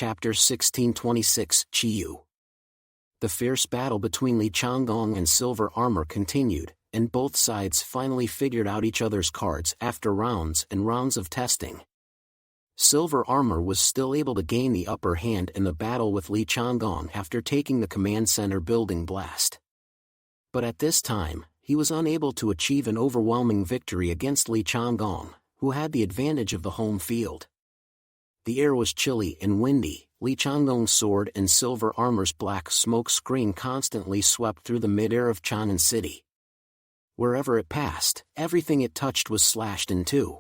Chapter 1626, Chiyu. The fierce battle between Li Changan and Silver Armor continued, and both sides finally figured out each other's cards after rounds and rounds of testing. Silver Armor was still able to gain the upper hand in the battle with Li Changan after taking the command center building blast. But at this time, he was unable to achieve an overwhelming victory against Li Changan, who had the advantage of the home field. The air was chilly and windy. Li Changan's sword and Silver Armor's black smoke screen constantly swept through the mid-air of Changan City. Wherever it passed, everything it touched was slashed in two.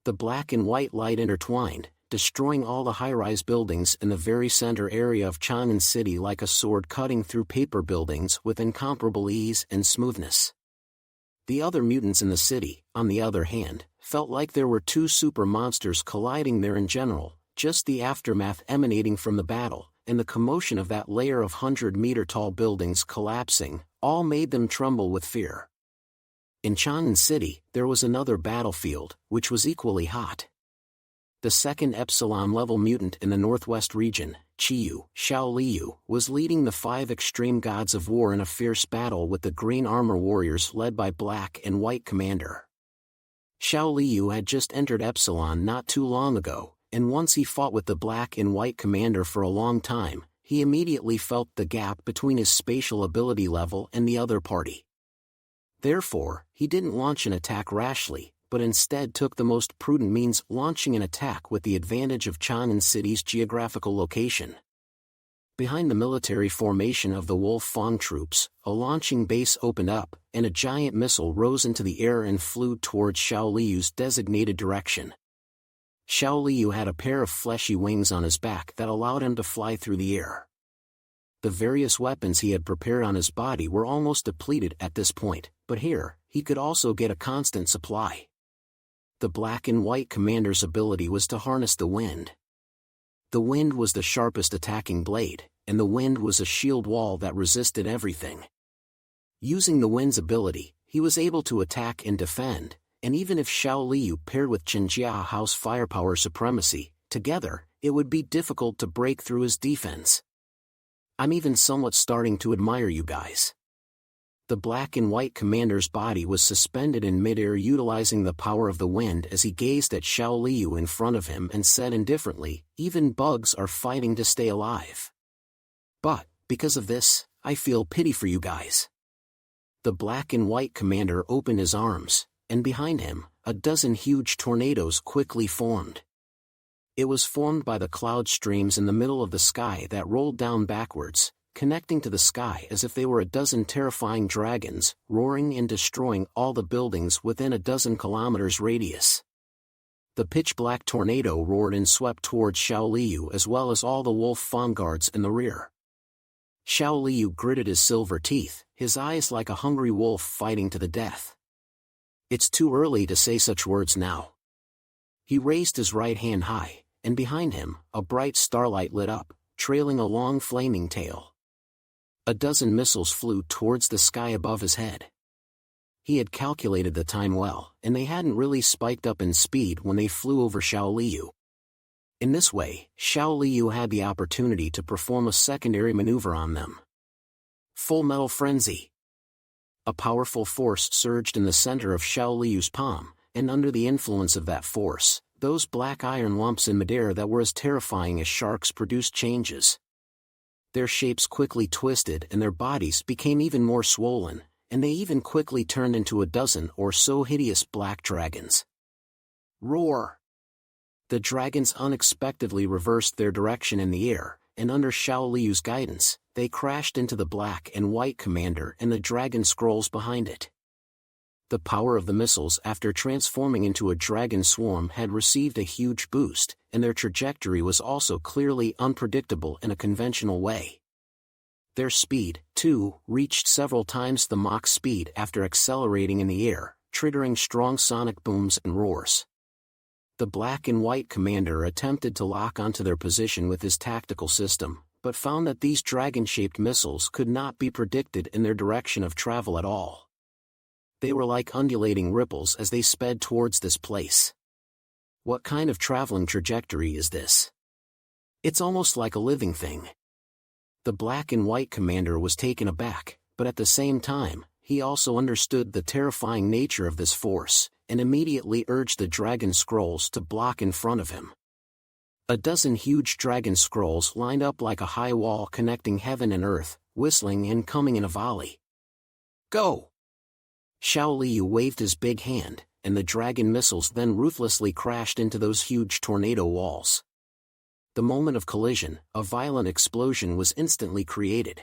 The black and white light intertwined, destroying all the high-rise buildings in the very center area of Changan City like a sword cutting through paper buildings with incomparable ease and smoothness. The other mutants in the city, on the other hand, felt like there were two super monsters colliding there in general. Just the aftermath emanating from the battle, and the commotion of that layer of 100-meter-tall buildings collapsing, all made them tremble with fear. In Changan City, there was another battlefield, which was equally hot. The second Epsilon-level mutant in the northwest region, Chiyu, Xiao Liu, was leading the 5 extreme gods of war in a fierce battle with the Green Armor Warriors led by Black and White Commander. Xiao Liu had just entered Epsilon not too long ago, and once he fought with the Black and White Commander for a long time, he immediately felt the gap between his spatial ability level and the other party. Therefore, he didn't launch an attack rashly, but instead took the most prudent means, launching an attack with the advantage of Changan City's geographical location. Behind the military formation of the Wolf Fang troops, a launching base opened up, and a giant missile rose into the air and flew towards Xiao Liu's designated direction. Xiao Liu had a pair of fleshy wings on his back that allowed him to fly through the air. The various weapons he had prepared on his body were almost depleted at this point, but here, he could also get a constant supply. The Black and White Commander's ability was to harness the wind. The wind was the sharpest attacking blade, and the wind was a shield wall that resisted everything. Using the wind's ability, he was able to attack and defend, and even if Xiao Liu paired with Qinjia House firepower supremacy, together, it would be difficult to break through his defense. I'm even somewhat starting to admire you guys. The Black and White Commander's body was suspended in midair, utilizing the power of the wind as he gazed at Xiao Liu in front of him and said indifferently, "Even bugs are fighting to stay alive. But, because of this, I feel pity for you guys." The Black and White Commander opened his arms, and behind him, a dozen huge tornadoes quickly formed. It was formed by the cloud streams in the middle of the sky that rolled down backwards, connecting to the sky as if they were a dozen terrifying dragons, roaring and destroying all the buildings within a dozen kilometers radius. The pitch-black tornado roared and swept towards Xiao Liu as well as all the Wolf Fang guards in the rear. Xiao Liu gritted his silver teeth, his eyes like a hungry wolf fighting to the death. It's too early to say such words now. He raised his right hand high, and behind him, a bright starlight lit up, trailing a long flaming tail. A dozen missiles flew towards the sky above his head. He had calculated the time well, and they hadn't really spiked up in speed when they flew over Xiao Liu. In this way, Xiao Liu had the opportunity to perform a secondary maneuver on them. Full Metal Frenzy. A powerful force surged in the center of Xiao Liu's palm, and under the influence of that force, those black iron lumps in midair that were as terrifying as sharks produced changes. Their shapes quickly twisted and their bodies became even more swollen, and they even quickly turned into a dozen or so hideous black dragons. Roar! The dragons unexpectedly reversed their direction in the air, and under Xiao Liu's guidance, they crashed into the Black and White Commander and the dragon scrolls behind it. The power of the missiles after transforming into a dragon swarm had received a huge boost, and their trajectory was also clearly unpredictable in a conventional way. Their speed, too, reached several times the Mach speed after accelerating in the air, triggering strong sonic booms and roars. The Black and White Commander attempted to lock onto their position with his tactical system, but found that these dragon-shaped missiles could not be predicted in their direction of travel at all. They were like undulating ripples as they sped towards this place. What kind of traveling trajectory is this? It's almost like a living thing. The black and white commander was taken aback, but at the same time, he also understood the terrifying nature of this force, and immediately urged the dragon scrolls to block in front of him. A dozen huge dragon scrolls lined up like a high wall connecting heaven and earth, whistling and coming in a volley. Go! Xiao Liu waved his big hand, and the dragon missiles then ruthlessly crashed into those huge tornado walls. The moment of collision, a violent explosion was instantly created.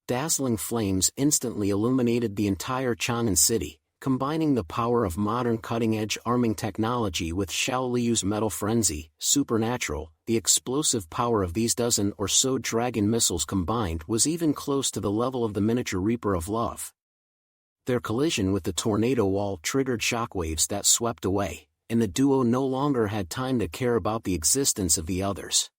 Dazzling flames instantly illuminated the entire Changan city, combining the power of modern cutting-edge arming technology with Xiao Liu's metal frenzy, supernatural. The explosive power of these dozen or so dragon missiles combined was even close to the level of the miniature Reaper of Love. Their collision with the tornado wall triggered shockwaves that swept away, and the duo no longer had time to care about the existence of the others.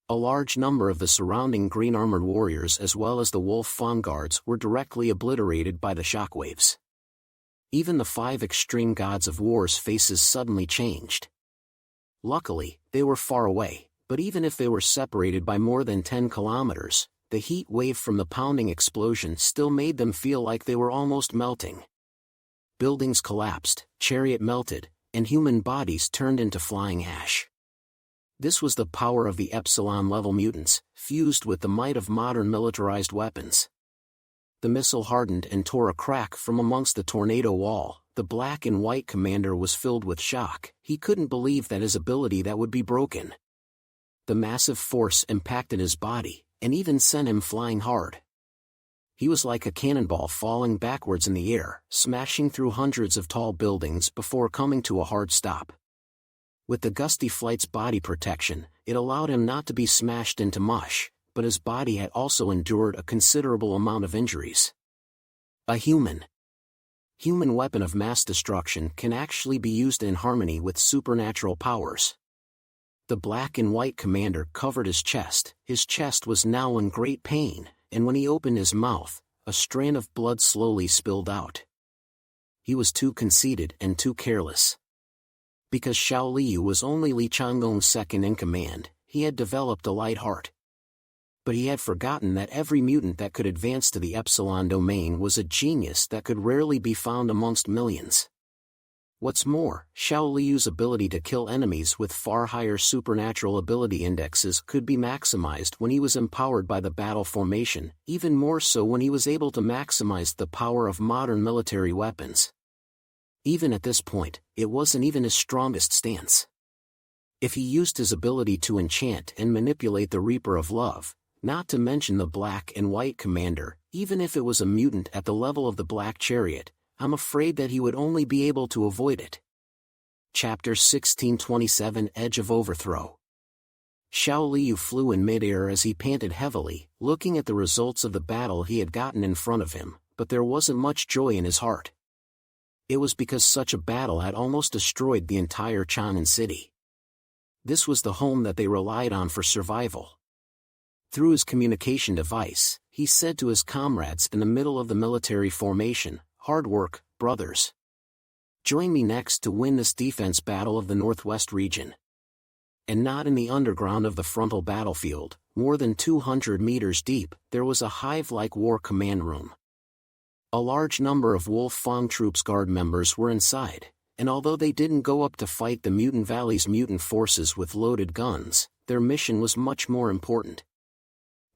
A large number of the surrounding green-armored warriors as well as the Wolf Fang guards were directly obliterated by the shockwaves. Even the 5 extreme gods of war's faces suddenly changed. Luckily, they were far away, but even if they were separated by more than 10 kilometers, the heat wave from the pounding explosion still made them feel like they were almost melting. Buildings collapsed, chariot melted, and human bodies turned into flying ash. This was the power of the Epsilon-level mutants, fused with the might of modern militarized weapons. The missile hardened and tore a crack from amongst the tornado wall. The black and white commander was filled with shock. He couldn't believe that his ability that would be broken. The massive force impacted his body, and even sent him flying hard. He was like a cannonball falling backwards in the air, smashing through hundreds of tall buildings before coming to a hard stop. With the gusty flight's body protection, it allowed him not to be smashed into mush, but his body had also endured a considerable amount of injuries. A human weapon of mass destruction can actually be used in harmony with supernatural powers. The black and white commander covered his chest. His chest was now in great pain, and when he opened his mouth, a strain of blood slowly spilled out. He was too conceited and too careless. Because Xiao Liu was only Li Changgong's second in command, he had developed a light heart. But he had forgotten that every mutant that could advance to the Epsilon domain was a genius that could rarely be found amongst millions. What's more, Xiao Liu's ability to kill enemies with far higher supernatural ability indexes could be maximized when he was empowered by the battle formation, even more so when he was able to maximize the power of modern military weapons. Even at this point, it wasn't even his strongest stance. If he used his ability to enchant and manipulate the Reaper of Love, not to mention the black and white commander, even if it was a mutant at the level of the Black Chariot, I'm afraid that he would only be able to avoid it. Chapter 1627 Edge of Overthrow. Xiao Liu flew in midair as he panted heavily, looking at the results of the battle he had gotten in front of him, but there wasn't much joy in his heart. It was because such a battle had almost destroyed the entire Changan city. This was the home that they relied on for survival. Through his communication device, he said to his comrades in the middle of the military formation, "Hard work, brothers. Join me next to win this defense battle of the Northwest region." And not in the underground of the frontal battlefield, more than 200 meters deep, there was a hive-like war command room. A large number of Wolf Fang troops guard members were inside, and although they didn't go up to fight the Mutant Valley's mutant forces with loaded guns, their mission was much more important.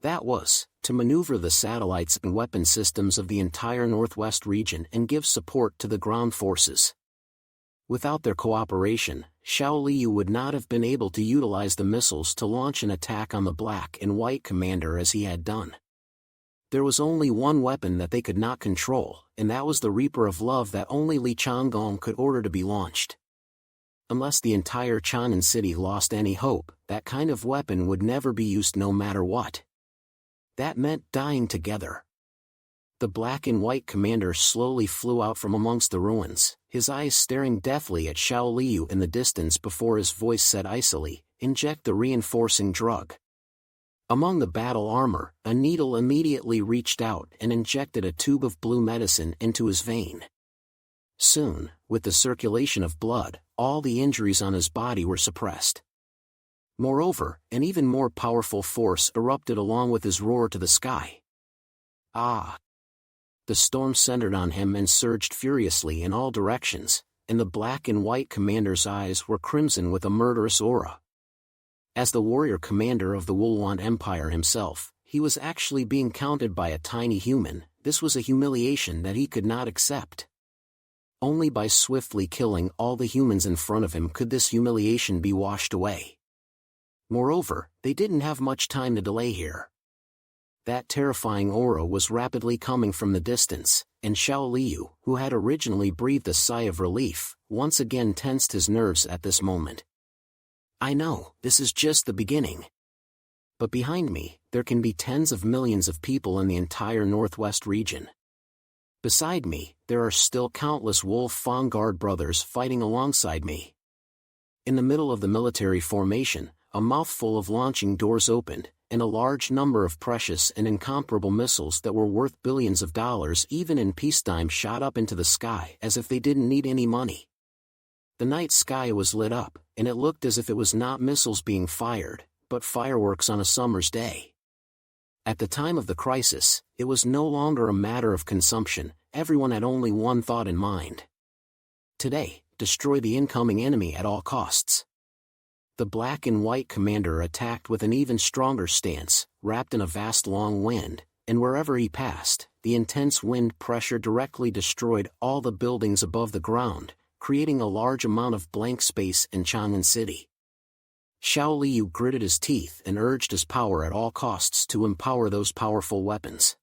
That was, to maneuver the satellites and weapon systems of the entire Northwest region and give support to the ground forces. Without their cooperation, Xiao Liu would not have been able to utilize the missiles to launch an attack on the black and white commander as he had done. There was only one weapon that they could not control, and that was the Reaper of Love that only Li Changgong could order to be launched. Unless the entire Changan city lost any hope, that kind of weapon would never be used no matter what. That meant dying together. The black and white commander slowly flew out from amongst the ruins, his eyes staring deathly at Xiao Liu in the distance before his voice said icily, "Inject the reinforcing drug." Among the battle armor, a needle immediately reached out and injected a tube of blue medicine into his vein. Soon, with the circulation of blood, all the injuries on his body were suppressed. Moreover, an even more powerful force erupted along with his roar to the sky. Ah! The storm centered on him and surged furiously in all directions, and the black and white commander's eyes were crimson with a murderous aura. As the warrior commander of the Wuluan Empire himself, he was actually being counted by a tiny human. This was a humiliation that he could not accept. Only by swiftly killing all the humans in front of him could this humiliation be washed away. Moreover, they didn't have much time to delay here. That terrifying aura was rapidly coming from the distance, and Xiao Liu, who had originally breathed a sigh of relief, once again tensed his nerves at this moment. I know, this is just the beginning. But behind me, there can be tens of millions of people in the entire northwest region. Beside me, there are still countless Wolf Fang Guard brothers fighting alongside me. In the middle of the military formation, a mouthful of launching doors opened, and a large number of precious and incomparable missiles that were worth billions of dollars even in peacetime shot up into the sky as if they didn't need any money. The night sky was lit up, and it looked as if it was not missiles being fired, but fireworks on a summer's day. At the time of the crisis, it was no longer a matter of consumption. Everyone had only one thought in mind. Today, destroy the incoming enemy at all costs. The black and white commander attacked with an even stronger stance, wrapped in a vast long wind, and wherever he passed, the intense wind pressure directly destroyed all the buildings above the ground, creating a large amount of blank space in Changan City. Xiao Liu gritted his teeth and urged his power at all costs to empower those powerful weapons.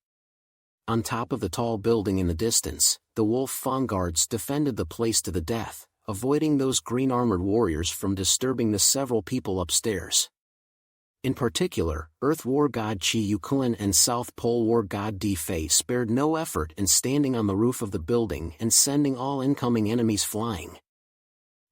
On top of the tall building in the distance, the Wolf Fang Guards defended the place to the death, avoiding those green-armored warriors from disturbing the several people upstairs. In particular, Earth War God Qi Yuquan and South Pole War God Di Fei spared no effort in standing on the roof of the building and sending all incoming enemies flying.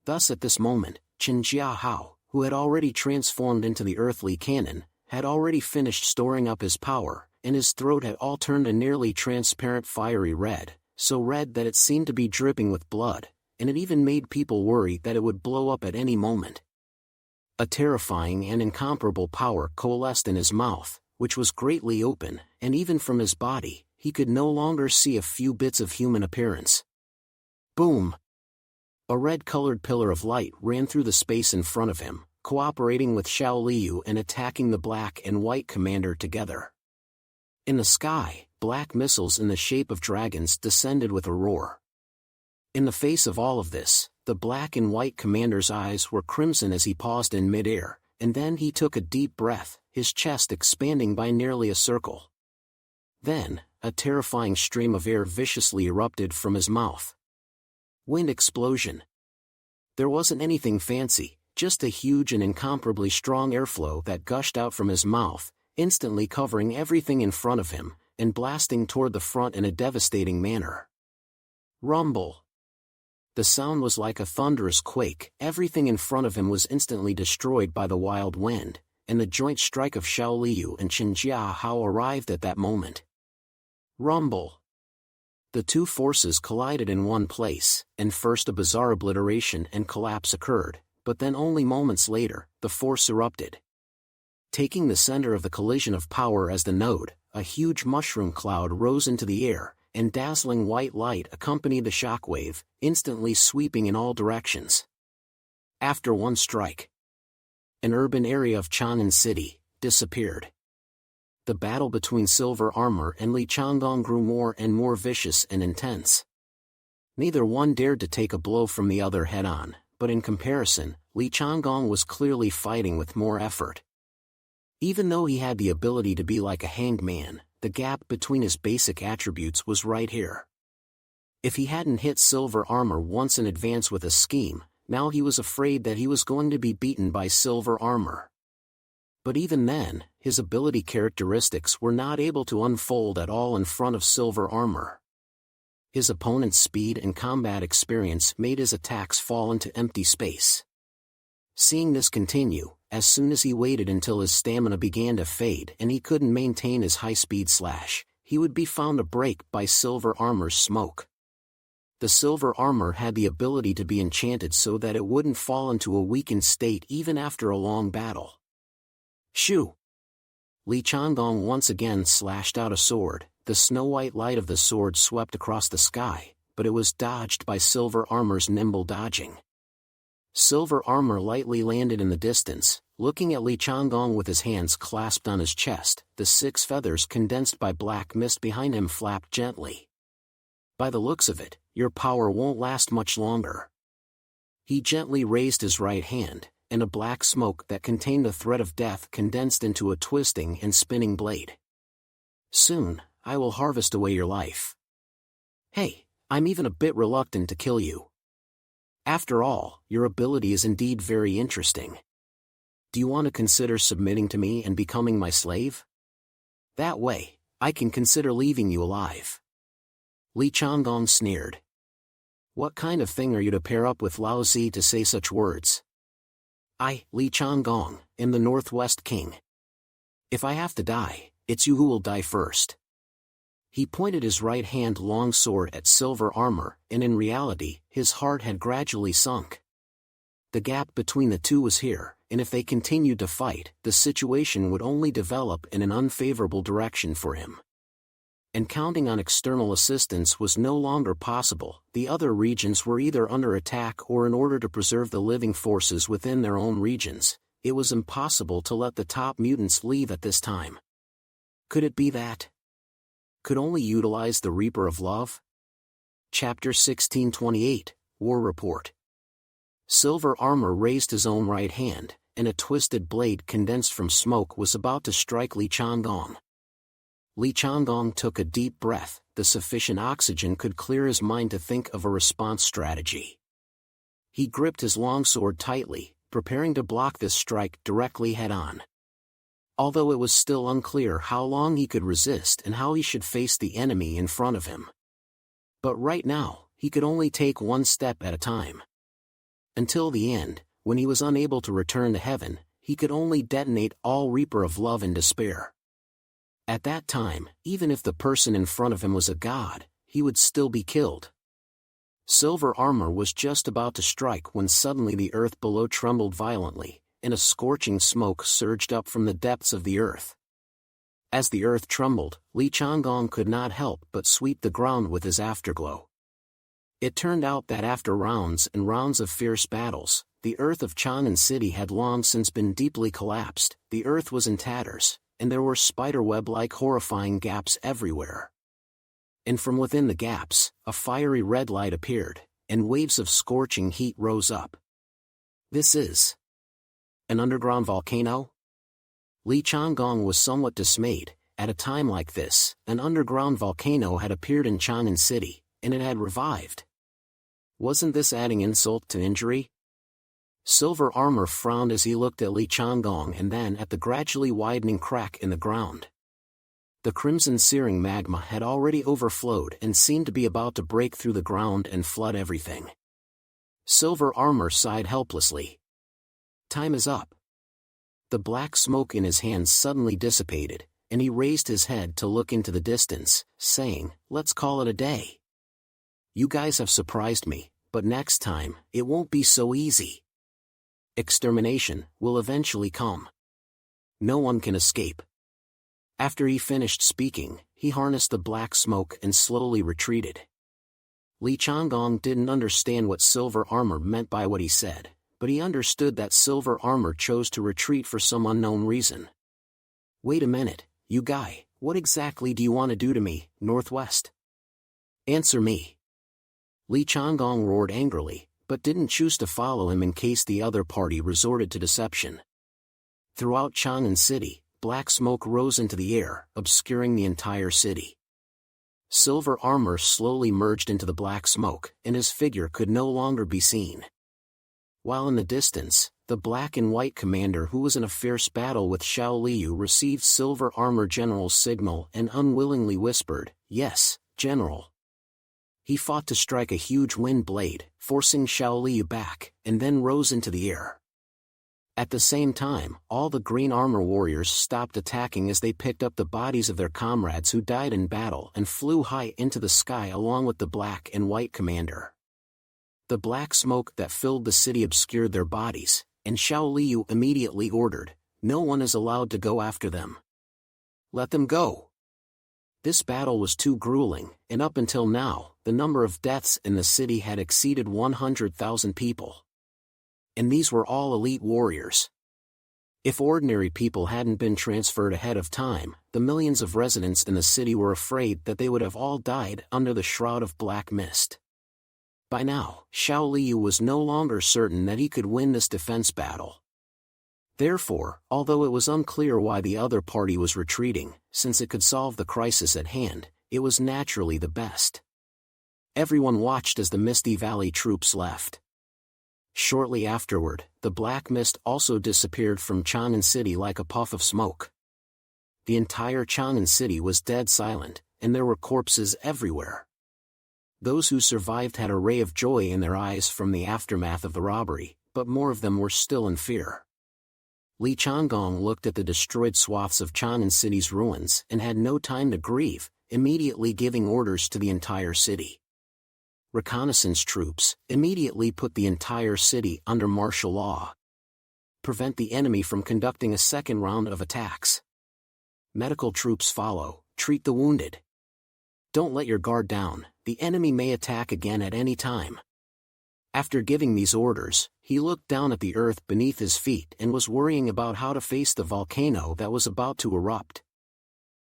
Thus at this moment, Chen Jiahao, who had already transformed into the earthly cannon, had already finished storing up his power, and his throat had all turned a nearly transparent fiery red, so red that it seemed to be dripping with blood, and it even made people worry that it would blow up at any moment. A terrifying and incomparable power coalesced in his mouth, which was greatly open, and even from his body, he could no longer see a few bits of human appearance. Boom! A red-colored pillar of light ran through the space in front of him, cooperating with Xiao Liu and attacking the black and white commander together. In the sky, black missiles in the shape of dragons descended with a roar. In the face of all of this, the black and white commander's eyes were crimson as he paused in midair, and then he took a deep breath, his chest expanding by nearly a circle. Then, a terrifying stream of air viciously erupted from his mouth. Wind explosion. There wasn't anything fancy, just a huge and incomparably strong airflow that gushed out from his mouth, instantly covering everything in front of him, and blasting toward the front in a devastating manner. Rumble. The sound was like a thunderous quake. Everything in front of him was instantly destroyed by the wild wind, and the joint strike of Xiao Liu and Chen Jiahao arrived at that moment. Rumble. The two forces collided in one place, and first a bizarre obliteration and collapse occurred, but then only moments later, the force erupted. Taking the center of the collision of power as the node, a huge mushroom cloud rose into the air, and dazzling white light accompanied the shockwave, instantly sweeping in all directions. After one strike, an urban area of Changan City disappeared. The battle between Silver Armor and Li Changan grew more and more vicious and intense. Neither one dared to take a blow from the other head-on, but in comparison, Li Changan was clearly fighting with more effort. Even though he had the ability to be like a hanged man, the gap between his basic attributes was right here. If he hadn't hit Silver Armor once in advance with a scheme, now he was afraid that he was going to be beaten by Silver Armor. But even then, his ability characteristics were not able to unfold at all in front of Silver Armor. His opponent's speed and combat experience made his attacks fall into empty space. Seeing this continue, as soon as he waited until his stamina began to fade and he couldn't maintain his high-speed slash, he would be found to break by Silver Armor's smoke. The silver armor had the ability to be enchanted so that it wouldn't fall into a weakened state even after a long battle. Shoo! Li Changgong once again slashed out a sword. The snow-white light of the sword swept across the sky, but it was dodged by silver armor's nimble dodging. Silver armor lightly landed in the distance, looking at Li Changgong with his hands clasped on his chest. The 6 feathers condensed by black mist behind him flapped gently. By the looks of it, your power won't last much longer. He gently raised his right hand, and a black smoke that contained the thread of death condensed into a twisting and spinning blade. Soon, I will harvest away your life. Hey, I'm even a bit reluctant to kill you. After all, your ability is indeed very interesting. Do you want to consider submitting to me and becoming my slave? That way, I can consider leaving you alive. Li Changgong sneered. What kind of thing are you to pair up with Lao Zi to say such words? I, Li Changgong, am the Northwest King. If I have to die, it's you who will die first. He pointed his right hand long sword at silver armor, and in reality, his heart had gradually sunk. The gap between the two was here, and if they continued to fight, the situation would only develop in an unfavorable direction for him. And counting on external assistance was no longer possible. The other regions were either under attack or in order to preserve the living forces within their own regions, it was impossible to let the top mutants leave at this time. Could it be that? Could only utilize the Reaper of Love? Chapter 1628, War Report. Silver Armor raised his own right hand, and a twisted blade condensed from smoke was about to strike Li Changgong. Li Changgong took a deep breath. The sufficient oxygen could clear his mind to think of a response strategy. He gripped his longsword tightly, preparing to block this strike directly head-on. Although it was still unclear how long he could resist and how he should face the enemy in front of him. But right now, he could only take one step at a time. Until the end, when he was unable to return to heaven, he could only detonate all Reaper of Love in despair. At that time, even if the person in front of him was a god, he would still be killed. Silver Armor was just about to strike when suddenly the earth below trembled violently, and a scorching smoke surged up from the depths of the earth. As the earth trembled, Li Changgong could not help but sweep the ground with his afterglow. It turned out that after rounds and rounds of fierce battles, the earth of Changan City had long since been deeply collapsed. The earth was in tatters, and there were spiderweb-like horrifying gaps everywhere. And from within the gaps, a fiery red light appeared, and waves of scorching heat rose up. This is an underground volcano? Li Changgong was somewhat dismayed. At a time like this, an underground volcano had appeared in Changan City, and it had revived. Wasn't this adding insult to injury? Silver Armor frowned as he looked at Li Changgong and then at the gradually widening crack in the ground. The crimson searing magma had already overflowed and seemed to be about to break through the ground and flood everything. Silver Armor sighed helplessly. Time is up. The black smoke in his hands suddenly dissipated, and he raised his head to look into the distance, saying, "Let's call it a day. You guys have surprised me, but next time, it won't be so easy. Extermination will eventually come. No one can escape." After he finished speaking, he harnessed the black smoke and slowly retreated. Li Changgong didn't understand what Silver Armor meant by what he said, but he understood that Silver Armor chose to retreat for some unknown reason. Wait a minute, you guy, what exactly do you want to do to me, Northwest? Answer me. Li Changgong roared angrily, but didn't choose to follow him in case the other party resorted to deception. Throughout Changan City, black smoke rose into the air, obscuring the entire city. Silver Armor slowly merged into the black smoke, and his figure could no longer be seen. While in the distance, the black and white commander who was in a fierce battle with Xiao Liu received Silver Armor General's signal and unwillingly whispered, "Yes, General." He fought to strike a huge wind blade, forcing Xiao Liu back, and then rose into the air. At the same time, all the green armor warriors stopped attacking as they picked up the bodies of their comrades who died in battle and flew high into the sky along with the black and white commander. The black smoke that filled the city obscured their bodies, and Xiao Liu immediately ordered, "No one is allowed to go after them. Let them go." This battle was too grueling, and up until now, the number of deaths in the city had exceeded 100,000 people. And these were all elite warriors. If ordinary people hadn't been transferred ahead of time, the millions of residents in the city were afraid that they would have all died under the shroud of black mist. By now, Xiao Liu was no longer certain that he could win this defense battle. Therefore, although it was unclear why the other party was retreating, since it could solve the crisis at hand, it was naturally the best. Everyone watched as the Misty Valley troops left. Shortly afterward, the black mist also disappeared from Changan City like a puff of smoke. The entire Changan City was dead silent, and there were corpses everywhere. Those who survived had a ray of joy in their eyes from the aftermath of the robbery, but more of them were still in fear. Li Changgong looked at the destroyed swaths of Changan City's ruins and had no time to grieve, immediately giving orders to the entire city. Reconnaissance troops immediately put the entire city under martial law. Prevent the enemy from conducting a second round of attacks. Medical troops follow, treat the wounded. Don't let your guard down, the enemy may attack again at any time. After giving these orders, he looked down at the earth beneath his feet and was worrying about how to face the volcano that was about to erupt.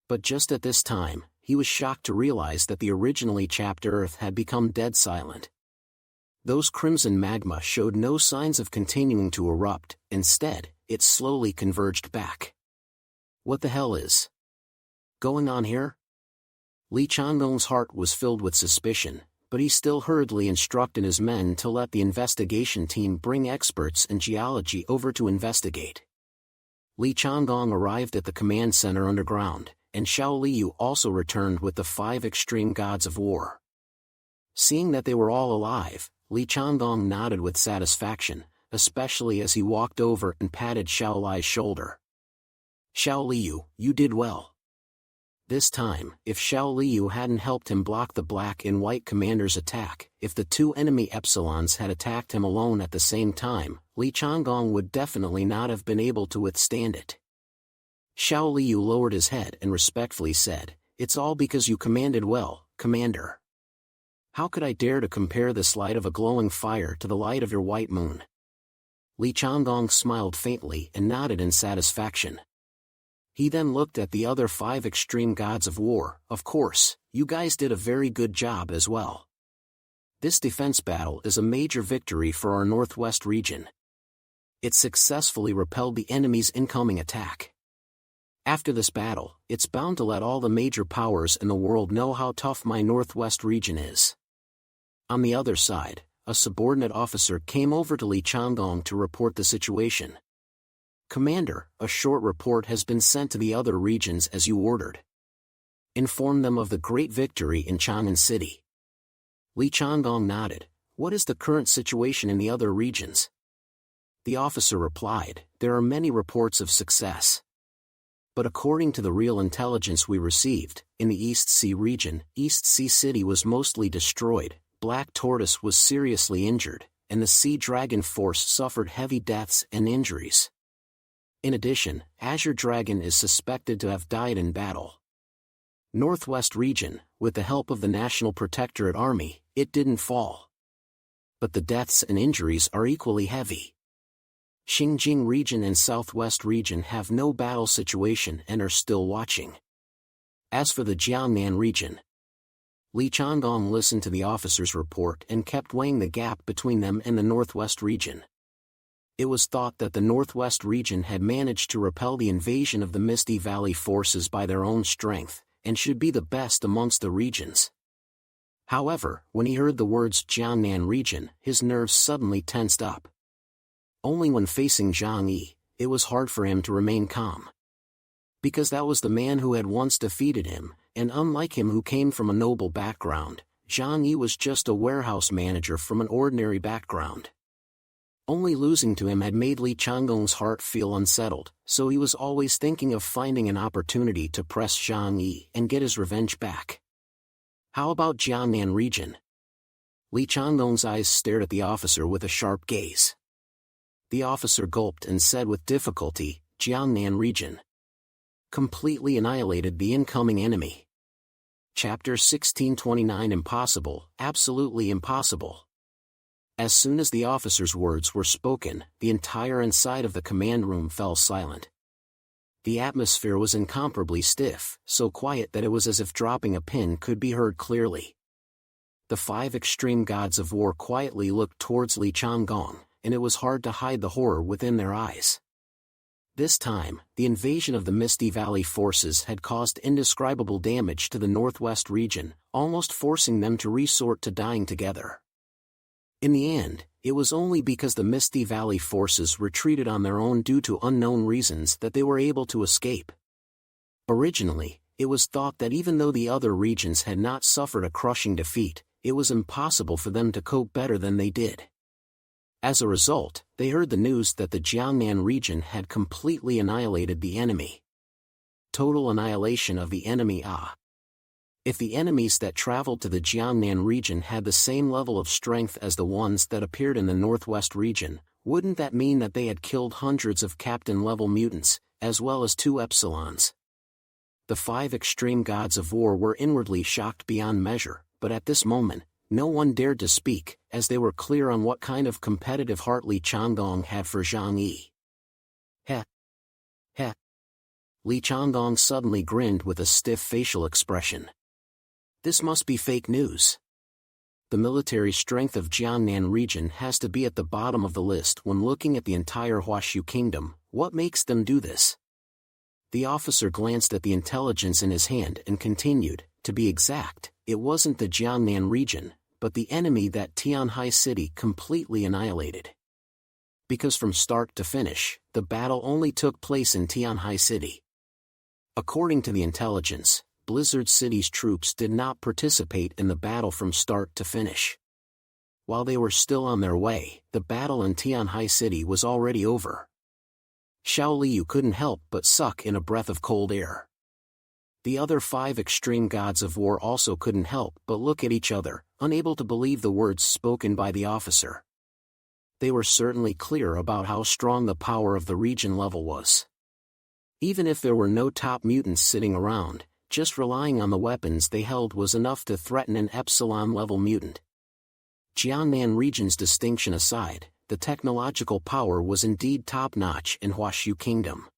But just at this time, he was shocked to realize that the originally chapped earth had become dead silent. Those crimson magma showed no signs of continuing to erupt, instead, it slowly converged back. What the hell is going on here? Li Changgong's heart was filled with suspicion, but he still hurriedly instructed his men to let the investigation team bring experts in geology over to investigate. Li Changgong arrived at the command center underground, and Xiao Liu also returned with the 5 extreme gods of war. Seeing that they were all alive, Li Changgong nodded with satisfaction, especially as he walked over and patted Xiao Li's shoulder. "Xiao Liu, you did well." This time, if Xiao Liu hadn't helped him block the black and white commander's attack, if the 2 enemy epsilons had attacked him alone at the same time, Li Changgong would definitely not have been able to withstand it. Xiao Liu lowered his head and respectfully said, "It's all because you commanded well, Commander. How could I dare to compare this light of a glowing fire to the light of your white moon?" Li Changgong smiled faintly and nodded in satisfaction. He then looked at the other 5 extreme gods of war. "Of course, you guys did a very good job as well. This defense battle is a major victory for our northwest region. It successfully repelled the enemy's incoming attack. After this battle, it's bound to let all the major powers in the world know how tough my northwest region is." On the other side, a subordinate officer came over to Li Changgong to report the situation. "Commander, a short report has been sent to the other regions as you ordered. Inform them of the great victory in Changan City." Li Changgong nodded. "What is the current situation in the other regions?" The officer replied, "There are many reports of success. But according to the real intelligence we received, in the East Sea region, East Sea City was mostly destroyed, Black Tortoise was seriously injured, and the Sea Dragon Force suffered heavy deaths and injuries. In addition, Azure Dragon is suspected to have died in battle. Northwest region, with the help of the National Protectorate Army, it didn't fall. But the deaths and injuries are equally heavy. Xinjiang region and Southwest region have no battle situation and are still watching. As for the Jiangnan region..." Li Changgong listened to the officer's report and kept weighing the gap between them and the Northwest region. It was thought that the Northwest region had managed to repel the invasion of the Misty Valley forces by their own strength, and should be the best amongst the regions. However, when he heard the words Jiangnan region, his nerves suddenly tensed up. Only when facing Zhang Yi, it was hard for him to remain calm. Because that was the man who had once defeated him, and unlike him who came from a noble background, Zhang Yi was just a warehouse manager from an ordinary background. Only losing to him had made Li Changgong's heart feel unsettled, so he was always thinking of finding an opportunity to press Zhang Yi and get his revenge back. How about Jiangnan region? Li Changgong's eyes stared at the officer with a sharp gaze. The officer gulped and said with difficulty, Jiangnan region. Completely annihilated the incoming enemy. Chapter 1629 Impossible, absolutely impossible. As soon as the officer's words were spoken, the entire inside of the command room fell silent. The atmosphere was incomparably stiff, so quiet that it was as if dropping a pin could be heard clearly. The 5 extreme gods of war quietly looked towards Li Changgong, and it was hard to hide the horror within their eyes. This time, the invasion of the Misty Valley forces had caused indescribable damage to the northwest region, almost forcing them to resort to dying together. In the end, it was only because the Misty Valley forces retreated on their own due to unknown reasons that they were able to escape. Originally, it was thought that even though the other regions had not suffered a crushing defeat, it was impossible for them to cope better than they did. As a result, they heard the news that the Jiangnan region had completely annihilated the enemy. Total annihilation of the enemy. If the enemies that traveled to the Jiangnan region had the same level of strength as the ones that appeared in the northwest region, wouldn't that mean that they had killed hundreds of captain-level mutants, as well as 2 epsilons? The 5 extreme gods of war were inwardly shocked beyond measure, but at this moment, no one dared to speak, as they were clear on what kind of competitive heart Li Changgong had for Zhang Yi. Heh. Heh. Li Changgong suddenly grinned with a stiff facial expression. This must be fake news. The military strength of Jiangnan region has to be at the bottom of the list when looking at the entire Huashu kingdom. What makes them do this? The officer glanced at the intelligence in his hand and continued, to be exact, it wasn't the Jiangnan region, but the enemy that Tianhai City completely annihilated. Because from start to finish, the battle only took place in Tianhai City. According to the intelligence, Blizzard City's troops did not participate in the battle from start to finish. While they were still on their way, the battle in Tianhai City was already over. Xiao Liu couldn't help but suck in a breath of cold air. The other 5 extreme gods of war also couldn't help but look at each other, unable to believe the words spoken by the officer. They were certainly clear about how strong the power of the region level was. Even if there were no top mutants sitting around, just relying on the weapons they held was enough to threaten an epsilon-level mutant. Jiangnan region's distinction aside, the technological power was indeed top-notch in Huashu Kingdom.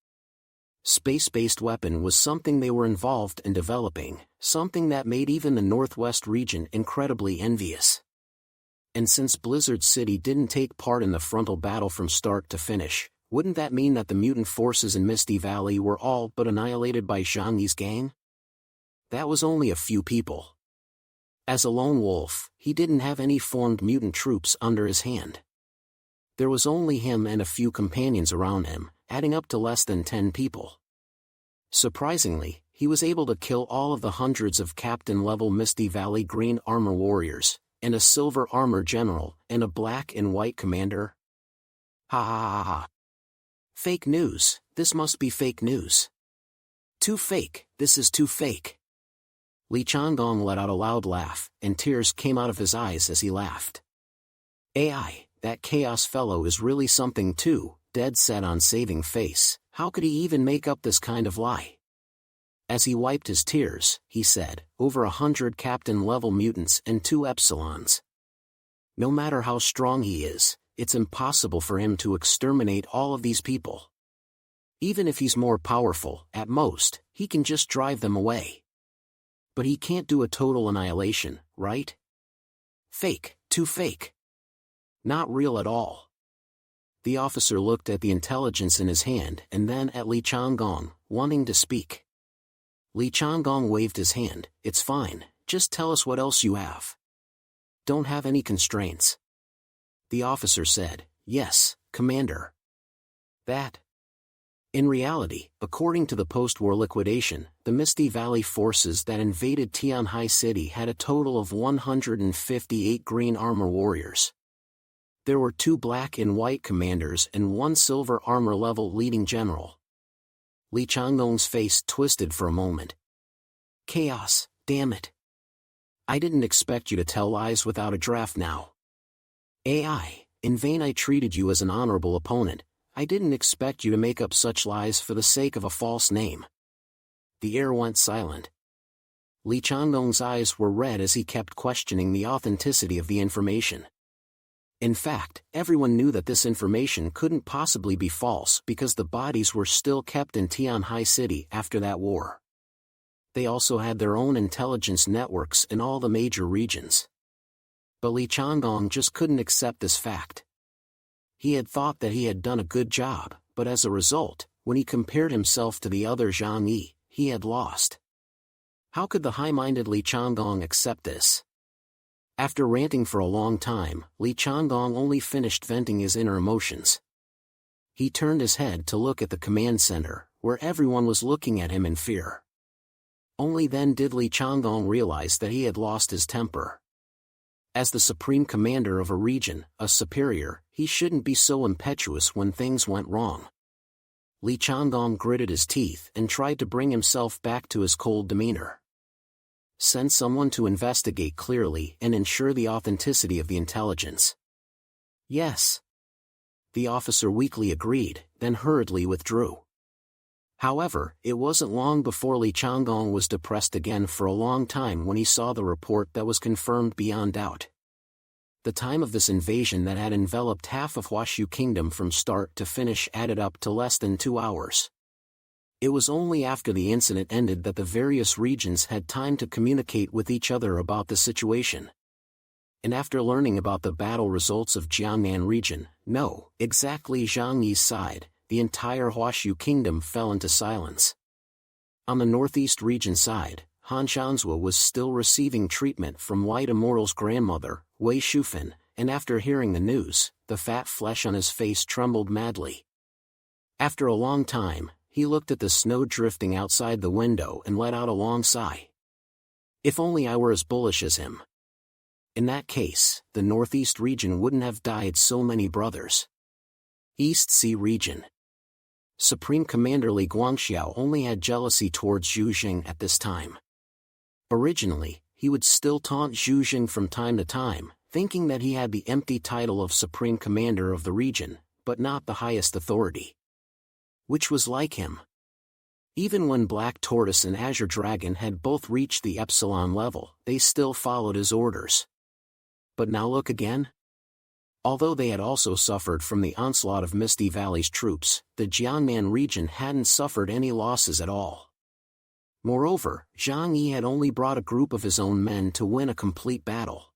Space-based weapon was something they were involved in developing, something that made even the Northwest region incredibly envious. And since Blizzard City didn't take part in the frontal battle from start to finish, wouldn't that mean that the mutant forces in Misty Valley were all but annihilated by Zhang Yi's gang? That was only a few people. As a lone wolf, he didn't have any formed mutant troops under his hand. There was only him and a few companions around him, adding up to less than 10 people. Surprisingly, he was able to kill all of the hundreds of captain-level Misty Valley green armor warriors, and a silver armor general, and a black and white commander. Ha ha ha ha. Fake news, this must be fake news. Too fake, this is too fake. Li Changgong let out a loud laugh, and tears came out of his eyes as he laughed. AI, that chaos fellow is really something too, dead set on saving face. How could he even make up this kind of lie? As he wiped his tears, he said, over 100 captain-level mutants and 2 epsilons. No matter how strong he is, it's impossible for him to exterminate all of these people. Even if he's more powerful, at most, he can just drive them away. But he can't do a total annihilation, right? Fake, too fake. Not real at all. The officer looked at the intelligence in his hand and then at Li Changgong, wanting to speak. Li Changgong waved his hand. It's fine, just tell us what else you have. Don't have any constraints. The officer said, yes, Commander. That. In reality, according to the post-war liquidation, the Misty Valley forces that invaded Tianhai City had a total of 158 green armor warriors. There were 2 black and white commanders and 1 silver armor level leading general. Li Changgong's face twisted for a moment. Chaos, damn it. I didn't expect you to tell lies without a draft now. AI, in vain I treated you as an honorable opponent. I didn't expect you to make up such lies for the sake of a false name. The air went silent. Li Changgong's eyes were red as he kept questioning the authenticity of the information. In fact, everyone knew that this information couldn't possibly be false because the bodies were still kept in Tianhai City after that war. They also had their own intelligence networks in all the major regions. But Li Changgong just couldn't accept this fact. He had thought that he had done a good job, but as a result, when he compared himself to the other Zhang Yi, he had lost. How could the high-minded Li Changgong accept this? After ranting for a long time, Li Changgong only finished venting his inner emotions. He turned his head to look at the command center, where everyone was looking at him in fear. Only then did Li Changgong realize that he had lost his temper. As the supreme commander of a region, a superior, he shouldn't be so impetuous when things went wrong. Li Changgong gritted his teeth and tried to bring himself back to his cold demeanor. Send someone to investigate clearly and ensure the authenticity of the intelligence. Yes. The officer weakly agreed, then hurriedly withdrew. However, it wasn't long before Li Changgong was depressed again for a long time when he saw the report that was confirmed beyond doubt. The time of this invasion that had enveloped half of Huashu Kingdom from start to finish added up to less than 2 hours. It was only after the incident ended that the various regions had time to communicate with each other about the situation. And after learning about the battle results of Jiangnan region, no, exactly Zhang Yi's side, the entire Huashu Kingdom fell into silence. On the northeast region side, Han Shanzhua was still receiving treatment from White Immortal's grandmother, Wei Shufan, and after hearing the news, the fat flesh on his face trembled madly. After a long time, he looked at the snow drifting outside the window and let out a long sigh. If only I were as bullish as him. In that case, the northeast region wouldn't have died so many brothers. East Sea region. Supreme Commander Li Guangxiao only had jealousy towards Zhu Jing at this time. Originally, he would still taunt Zhu Jing from time to time, thinking that he had the empty title of Supreme Commander of the region, but not the highest authority. Which was like him. Even when Black Tortoise and Azure Dragon had both reached the Epsilon level, they still followed his orders. But now look again? Although they had also suffered from the onslaught of Misty Valley's troops, the Jiangnan region hadn't suffered any losses at all. Moreover, Zhang Yi had only brought a group of his own men to win a complete battle.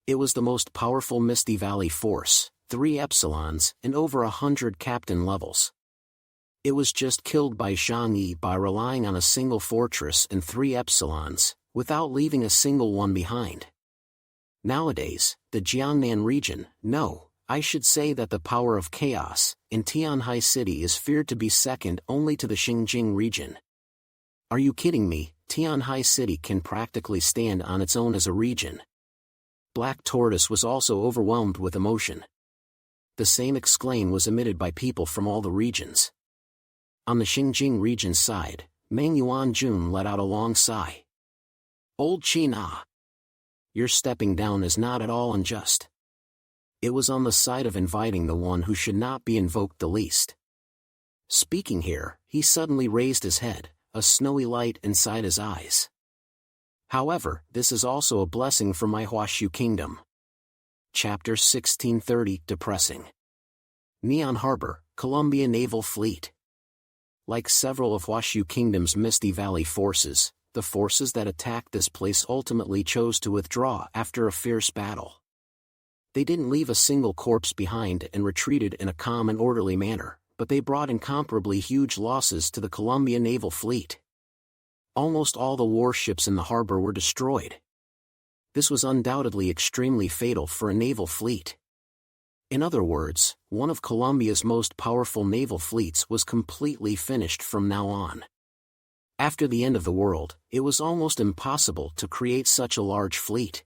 It was the most powerful Misty Valley force, 3 Epsilons, and over 100 captain levels. It was just killed by Zhang Yi by relying on a single fortress and 3 Epsilons, without leaving a single one behind. Nowadays, the Jiangnan region, no, I should say that the power of chaos, in Tianhai City is feared to be second only to the Xinjiang region. Are you kidding me? Tianhai City can practically stand on its own as a region. Black Tortoise was also overwhelmed with emotion. The same exclaim was emitted by people from all the regions. On the Xinjiang region's side, Meng Yuanjun let out a long sigh. Old Qina. Your stepping down is not at all unjust. It was on the side of inviting the one who should not be invoked the least. Speaking here, he suddenly raised his head, a snowy light inside his eyes. However, this is also a blessing for my Huashu Kingdom. Chapter 1630 Depressing. Neon Harbor, Columbia Naval Fleet. Like several of Huashu Kingdom's Misty Valley forces, the forces that attacked this place ultimately chose to withdraw after a fierce battle. They didn't leave a single corpse behind and retreated in a calm and orderly manner, but they brought incomparably huge losses to the Columbia Naval Fleet. Almost all the warships in the harbor were destroyed. This was undoubtedly extremely fatal for a naval fleet. In other words, one of Columbia's most powerful naval fleets was completely finished from now on. After the end of the world, it was almost impossible to create such a large fleet.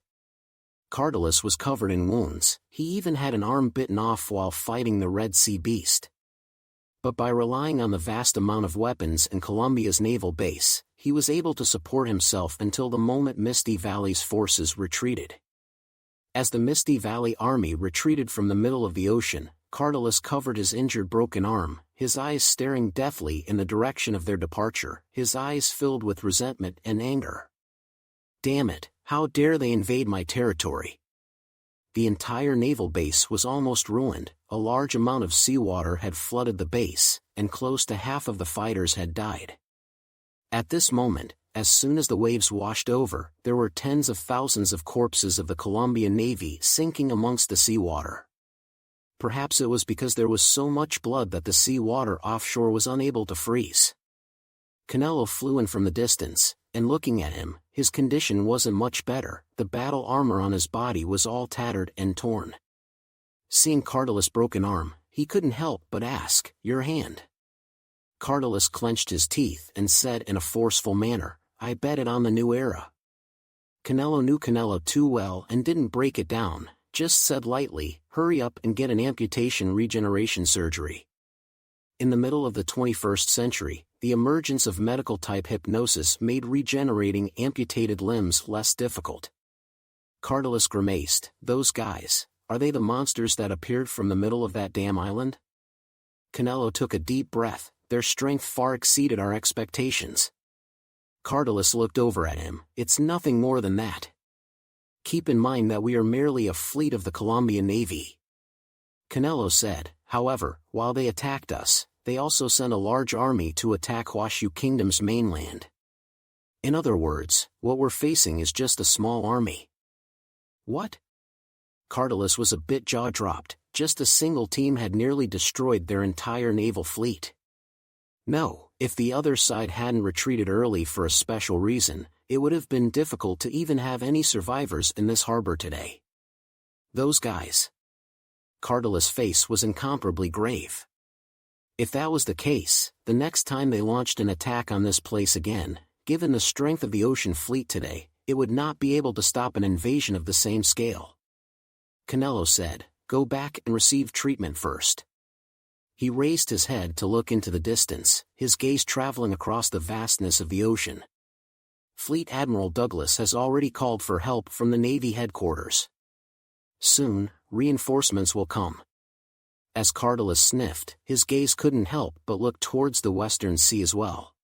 Cardalus was covered in wounds, he even had an arm bitten off while fighting the Red Sea beast. But by relying on the vast amount of weapons in Columbia's naval base, he was able to support himself until the moment Misty Valley's forces retreated. As the Misty Valley army retreated from the middle of the ocean, Cardalus covered his injured broken arm, his eyes staring deathly in the direction of their departure, his eyes filled with resentment and anger. Damn it, how dare they invade my territory? The entire naval base was almost ruined, a large amount of seawater had flooded the base, and close to half of the fighters had died. At this moment, as soon as the waves washed over, there were tens of thousands of corpses of the Colombian Navy sinking amongst the seawater. Perhaps it was because there was so much blood that the seawater offshore was unable to freeze. Canelo flew in from the distance, and looking at him, his condition wasn't much better, the battle armor on his body was all tattered and torn. Seeing Cardalus' broken arm, he couldn't help but ask, "Your hand?" Cardalus clenched his teeth and said in a forceful manner, "I bet it on the new era." Canelo knew Canelo too well and didn't break it down, just said lightly, "Hurry up and get an amputation regeneration surgery." In the middle of the 21st century, the emergence of medical-type hypnosis made regenerating amputated limbs less difficult. Cardalus grimaced, "Those guys, are they the monsters that appeared from the middle of that damn island?" Canelo took a deep breath, "Their strength far exceeded our expectations." Cardalus looked over at him, "It's nothing more than that. Keep in mind that we are merely a fleet of the Colombian Navy." Canelo said, "However, while they attacked us, they also sent a large army to attack Huashu Kingdom's mainland. In other words, what we're facing is just a small army." "What?" Cardalus was a bit jaw-dropped, just a single team had nearly destroyed their entire naval fleet. No, if the other side hadn't retreated early for a special reason, it would have been difficult to even have any survivors in this harbor today. Those guys. Cardalus' face was incomparably grave. If that was the case, the next time they launched an attack on this place again, given the strength of the ocean fleet today, it would not be able to stop an invasion of the same scale. Canelo said, "Go back and receive treatment first." He raised his head to look into the distance, his gaze traveling across the vastness of the ocean. Fleet Admiral Douglas has already called for help from the Navy headquarters. Soon, reinforcements will come. As Cardalus sniffed, his gaze couldn't help but look towards the Western Sea as well.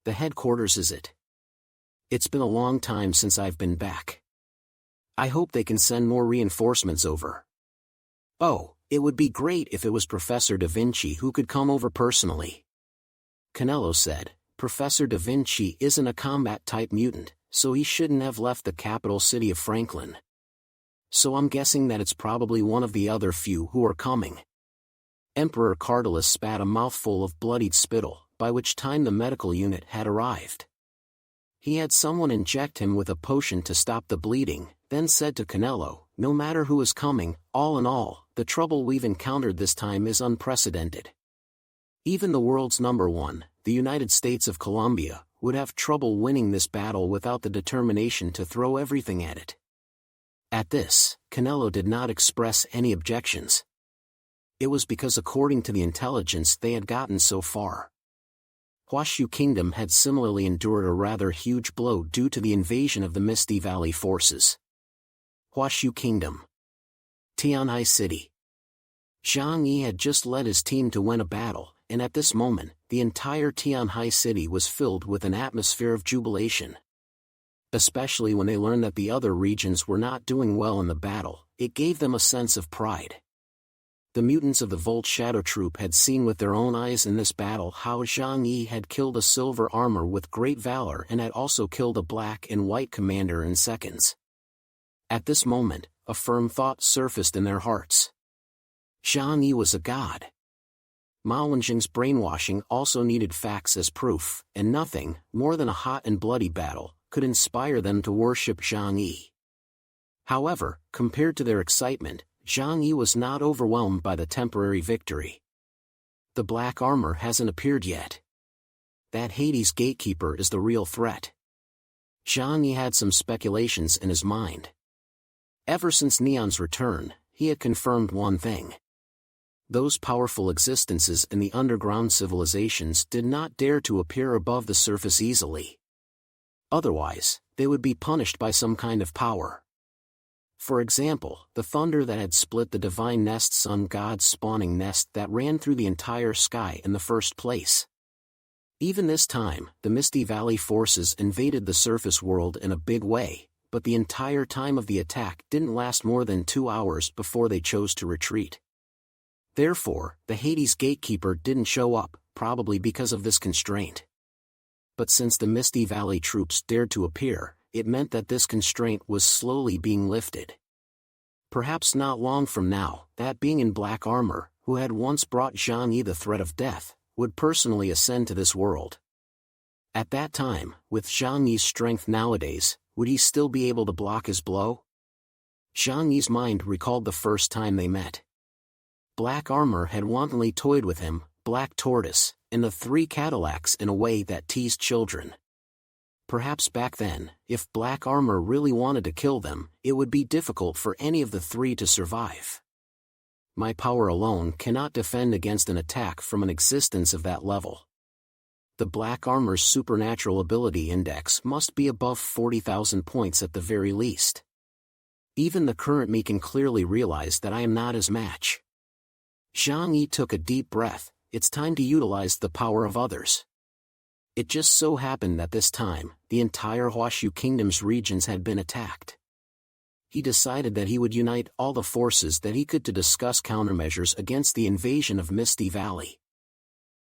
"The headquarters, is it? It's been a long time since I've been back. I hope they can send more reinforcements over. Oh, it would be great if it was Professor Da Vinci who could come over personally." Canelo said, "Professor Da Vinci isn't a combat-type mutant, so he shouldn't have left the capital city of Franklin. So I'm guessing that it's probably one of the other few who are coming." Emperor Cardalus spat a mouthful of bloodied spittle, by which time the medical unit had arrived. He had someone inject him with a potion to stop the bleeding, then said to Canelo, "No matter who is coming, all in all, the trouble we've encountered this time is unprecedented. Even the world's #1, the United States of Colombia, would have trouble winning this battle without the determination to throw everything at it." At this, Canelo did not express any objections. It was because according to the intelligence they had gotten so far, Huashu Kingdom had similarly endured a rather huge blow due to the invasion of the Misty Valley forces. Huashu Kingdom. Tianhai City. Zhang Yi had just led his team to win a battle, and at this moment, the entire Tianhai City was filled with an atmosphere of jubilation. Especially when they learned that the other regions were not doing well in the battle, it gave them a sense of pride. The mutants of the Volt Shadow Troop had seen with their own eyes in this battle how Zhang Yi had killed a silver armor with great valor and had also killed a black and white commander in seconds. At this moment, a firm thought surfaced in their hearts. Zhang Yi was a god. Mao Wenjing's brainwashing also needed facts as proof, and nothing, more than a hot and bloody battle, could inspire them to worship Zhang Yi. However, compared to their excitement, Zhang Yi was not overwhelmed by the temporary victory. "The black armor hasn't appeared yet. That Hades gatekeeper is the real threat." Zhang Yi had some speculations in his mind. Ever since Neon's return, he had confirmed one thing. Those powerful existences in the underground civilizations did not dare to appear above the surface easily. Otherwise, they would be punished by some kind of power. For example, the thunder that had split the divine nest sun god's spawning nest that ran through the entire sky in the first place. Even this time, the Misty Valley forces invaded the surface world in a big way, but the entire time of the attack didn't last more than 2 hours before they chose to retreat. Therefore, the Hades gatekeeper didn't show up, probably because of this constraint. But since the Misty Valley troops dared to appear, it meant that this constraint was slowly being lifted. Perhaps not long from now, that being in black armor, who had once brought Zhang Yi the threat of death, would personally ascend to this world. At that time, with Zhang Yi's strength nowadays, would he still be able to block his blow? Zhang Yi's mind recalled the first time they met. Black armor had wantonly toyed with him, Black Tortoise, and the 3 Cadillacs in a way that teased children. Perhaps back then, if black armor really wanted to kill them, it would be difficult for any of the 3 to survive. My power alone cannot defend against an attack from an existence of that level. The black armor's supernatural ability index must be above 40,000 points at the very least. Even the current me can clearly realize that I am not his match. Zhang Yi took a deep breath. It's time to utilize the power of others. It just so happened that this time, the entire Huashu Kingdom's regions had been attacked. He decided that he would unite all the forces that he could to discuss countermeasures against the invasion of Misty Valley.